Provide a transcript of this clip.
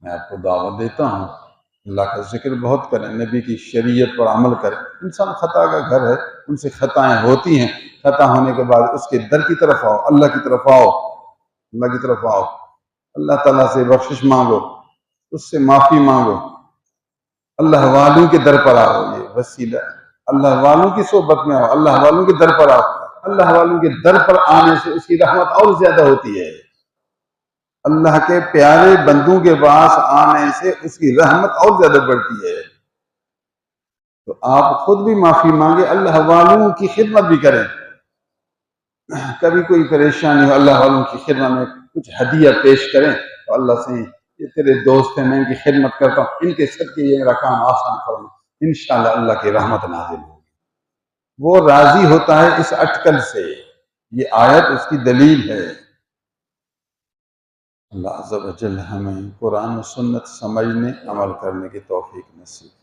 میں آپ کو دعوت دیتا ہوں اللہ کا ذکر بہت کریں، نبی کی شریعت پر عمل کریں۔ انسان خطا کا گھر ہے، ان سے خطائیں ہوتی ہیں، خطا ہونے کے بعد اس کے در کی طرف آؤ، اللہ کی طرف آؤ، اللہ کی طرف آؤ، اللہ تعالیٰ سے بخشش مانگو، اس سے معافی مانگو، اللہ والوں کے در پر آؤ۔ یہ وسیلہ ہے، اللہ والوں کی صحبت میں آؤ، اللہ والوں کے در پر آؤ۔ اللہ والوں کے در پر آنے سے اس کی رحمت اور زیادہ ہوتی ہے، اللہ کے پیارے بندوں کے پاس آنے سے اس کی رحمت اور زیادہ بڑھتی ہے۔ تو آپ خود بھی معافی مانگے، اللہ والوں کی خدمت بھی کریں۔ کبھی کوئی پریشانی ہو، اللہ والوں کی خدمت میں کچھ ہدیہ پیش کریں تو اللہ سے یہ تیرے دوست ہیں، میں ان کی خدمت کرتا ہوں، ان کے صدقے یہ میرا کام آسان فرما، انشاءاللہ اللہ کی رحمت نازل ہوگی۔ وہ راضی ہوتا ہے اس اٹکل سے، یہ آیت اس کی دلیل ہے۔ اللہ عز و جل ہمیں قرآن و سنت سمجھنے عمل کرنے کی توفیق نصیب